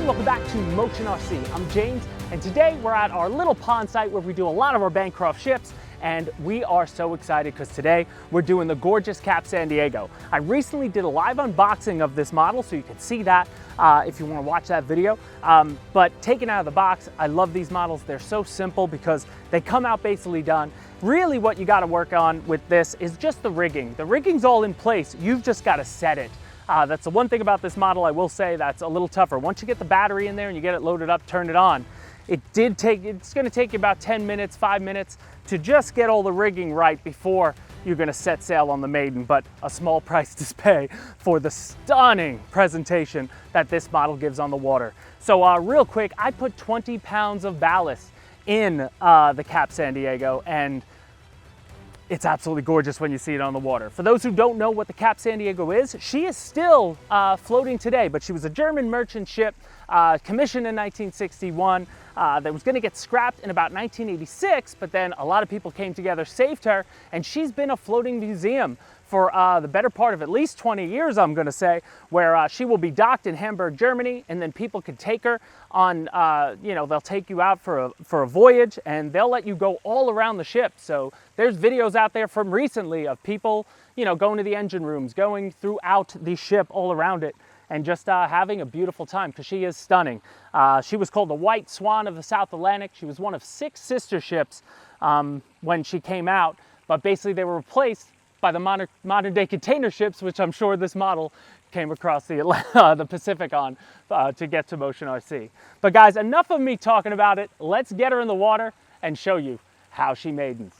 welcome back to Motion RC. I'm James, and today we're at our little pond site where we do a lot of our Bancroft ships, and we are so excited because today we're doing the gorgeous Cap San Diego. I recently did a live unboxing of this model, so you can see that if you want to watch that video. But taken out of the box, I love these models. They're so simple because they come out basically done. Really what you got to work on with this is just the rigging. The rigging's all in place, you've just got to set it. That's the one thing about this model I will say that's a little tougher. Once you get the battery in there and you get it loaded up, turn it on, it's gonna take you about 10 minutes, 5 minutes to just get all the rigging right before you're gonna set sail on the Maiden, but a small price to pay for the stunning presentation that this model gives on the water. So real quick, I put 20 pounds of ballast in the Cap San Diego, and it's absolutely gorgeous when you see it on the water. For those who don't know what the Cap San Diego is, she is still floating today, but she was a German merchant ship commissioned in 1961 that was gonna get scrapped in about 1986, but then a lot of people came together, saved her, and she's been a floating museum for the better part of at least 20 years, I'm gonna say, where she will be docked in Hamburg, Germany, and then people can take her on, they'll take you out for a voyage, and they'll let you go all around the ship. So there's videos out there from recently of people, going to the engine rooms, going throughout the ship all around it, and just having a beautiful time, because she is stunning. She was called the White Swan of the South Atlantic. She was one of 6 sister ships when she came out, but basically they were replaced by the modern day container ships, which I'm sure this model came across the Pacific on to get to Motion RC. But guys, enough of me talking about it. Let's get her in the water and show you how she maidens.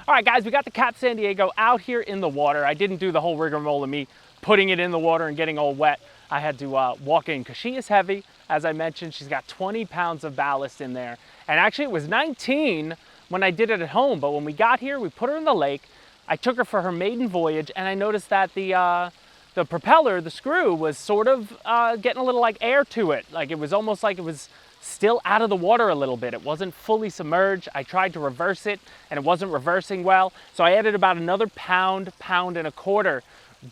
All right, guys, we got the Cap San Diego out here in the water. I didn't do the whole rigmarole of me putting it in the water and getting all wet. I had to walk in because she is heavy. As I mentioned, she's got 20 pounds of ballast in there. And actually it was 19 when I did it at home, but when we got here, we put her in the lake. I took her for her maiden voyage, and I noticed that the propeller, the screw, was sort of getting a little like air to it. Like it was almost like it was still out of the water a little bit. It wasn't fully submerged. I tried to reverse it, and it wasn't reversing well. So I added about another pound and a quarter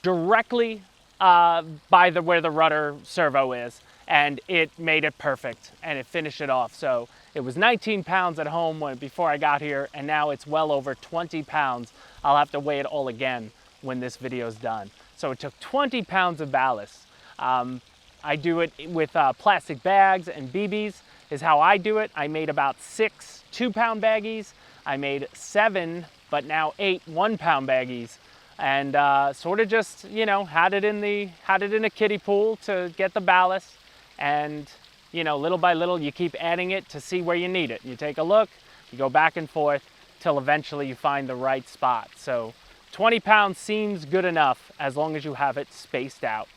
directly by where the rudder servo is, and it made it perfect, and it finished it off. So it was 19 pounds at home before I got here, and now it's well over 20 pounds. I'll have to weigh it all again when this video is done. So it took 20 pounds of ballast. I do it with plastic bags and BBs is how I do it. I made about 6 2-pound baggies. I made 7, but now 8 1-pound baggies. And sort of just, had it in a kiddie pool to get the ballast. And, little by little, you keep adding it to see where you need it. You take a look, you go back and forth till eventually you find the right spot. So 20 pounds seems good enough as long as you have it spaced out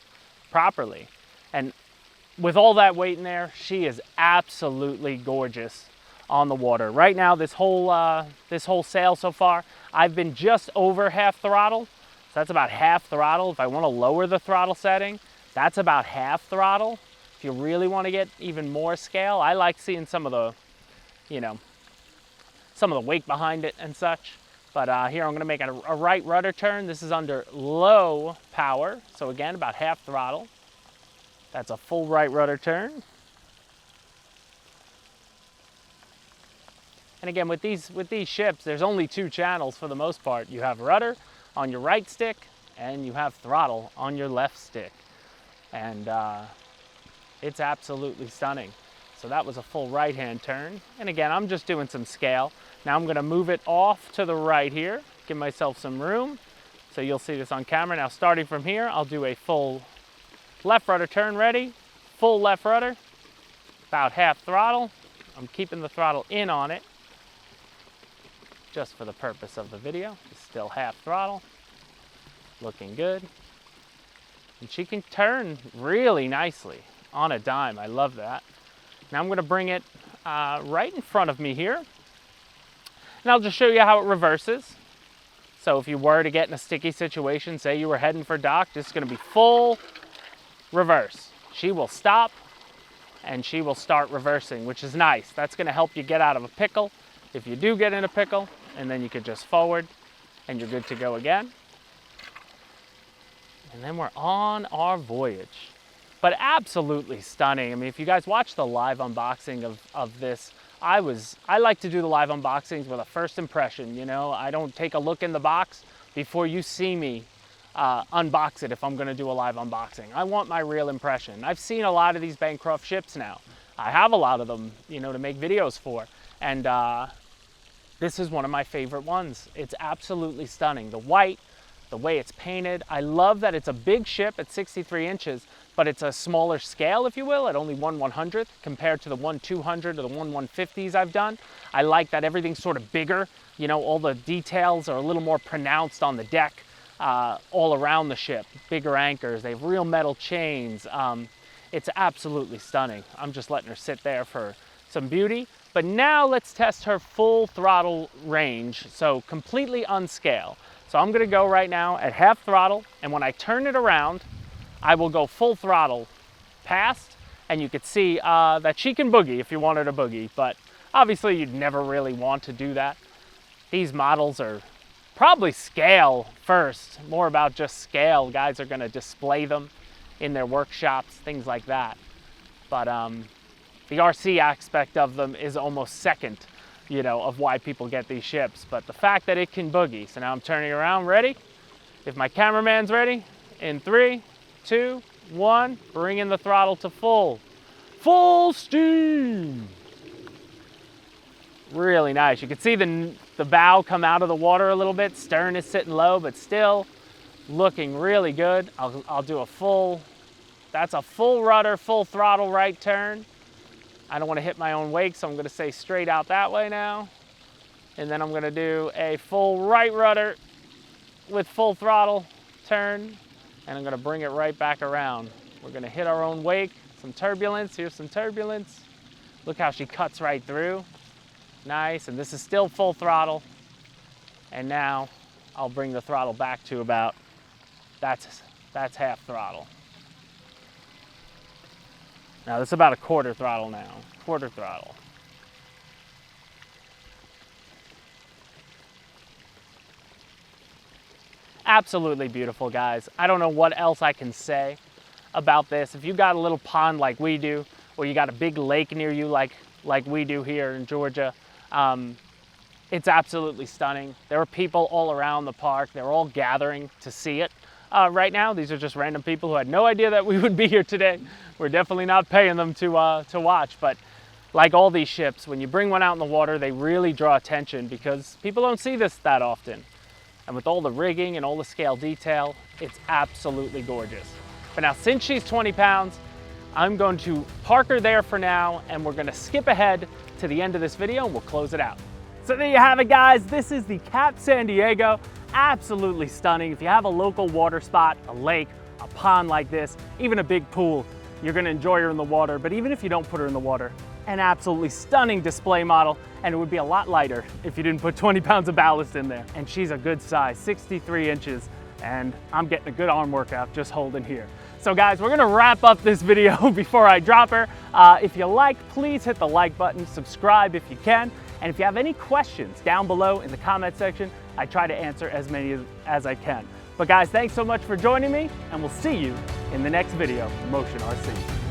properly. And with all that weight in there, she is absolutely gorgeous on the water. Right now, this whole sail so far, I've been just over half throttle. So that's about half throttle. If I want to lower the throttle setting, that's about half throttle. If you really want to get even more scale, I like seeing some of the, some of the weight behind it and such. But here I'm going to make a right rudder turn. This is under low power. So again, about half throttle. That's a full right rudder turn. And again, with these ships, there's only 2 channels for the most part. You have rudder on your right stick, and you have throttle on your left stick. And it's absolutely stunning. So that was a full right-hand turn. And again, I'm just doing some scale. Now I'm gonna move it off to the right here, give myself some room. So you'll see this on camera. Now starting from here, I'll do a full left rudder turn ready, full left rudder, about half throttle. I'm keeping the throttle in on it, just for the purpose of the video. It's still half throttle, looking good. And she can turn really nicely on a dime. I love that. Now I'm gonna bring it right in front of me here. And I'll just show you how it reverses. So if you were to get in a sticky situation, say you were heading for dock, this is gonna be full reverse. She will stop and she will start reversing, which is nice. That's gonna help you get out of a pickle if you do get in a pickle, and then you could just forward and you're good to go again. And then we're on our voyage. but absolutely stunning. I mean, if you guys watch the live unboxing of this, I like to do the live unboxings with a first impression, you know? I don't take a look in the box before you see me unbox it if I'm gonna do a live unboxing. I want my real impression. I've seen a lot of these Bancroft ships now. I have a lot of them, you know, to make videos for. And this is one of my favorite ones. It's absolutely stunning. The white, the way it's painted. I love that it's a big ship at 63 inches, but it's a smaller scale, if you will, at only 1/100th compared to the 1/200 or the 1/150s I've done. I like that everything's sort of bigger. You know, all the details are a little more pronounced on the deck, all around the ship. Bigger anchors, they have real metal chains. It's absolutely stunning. I'm just letting her sit there for some beauty. But now let's test her full throttle range, so completely unscale. So I'm gonna go right now at half throttle, and when I turn it around, I will go full throttle past, and you could see that she can boogie if you want her to boogie, but obviously you'd never really want to do that. These models are probably scale first, more about just scale. Guys are gonna display them in their workshops, things like that. But the RC aspect of them is almost second, you know, of why people get these ships. But the fact that it can boogie. So now I'm turning around, ready? If my cameraman's ready, in 3, 2, 1, bringing the throttle to full steam. Really nice. You can see the bow come out of the water a little bit. Stern is sitting low, but still looking really good. I'll do a full, that's a full rudder, full throttle right turn. I don't want to hit my own wake, so I'm going to say straight out that way now. And then I'm going to do a full right rudder with full throttle turn, and I'm going to bring it right back around. We're going to hit our own wake. Some turbulence. Here's some turbulence. Look how she cuts right through. Nice. And this is still full throttle. And now I'll bring the throttle back to about, that's half throttle. Now this is about a quarter throttle now, quarter throttle. Absolutely beautiful, guys. I don't know what else I can say about this. If you got a little pond like we do, or you got a big lake near you like we do here in Georgia, it's absolutely stunning. There are people all around the park. They're all gathering to see it. Right now, these are just random people who had no idea that we would be here today. We're definitely not paying them to watch, but like all these ships, when you bring one out in the water, they really draw attention because people don't see this that often. And with all the rigging and all the scale detail, it's absolutely gorgeous. But now, since she's 20 pounds, I'm going to park her there for now, and we're gonna skip ahead to the end of this video and we'll close it out. So there you have it, guys. This is the Cap San Diego. Absolutely stunning. If you have a local water spot, a lake, a pond like this, even a big pool, you're gonna enjoy her in the water. But even if you don't put her in the water, an absolutely stunning display model, and it would be a lot lighter if you didn't put 20 pounds of ballast in there. And she's a good size, 63 inches, and I'm getting a good arm workout just holding here. So guys, we're gonna wrap up this video before I drop her. If you like, please hit the like button, subscribe if you can, and if you have any questions down below in the comment section, I try to answer as many as I can. But guys, thanks so much for joining me, and we'll see you in the next video from Motion RC.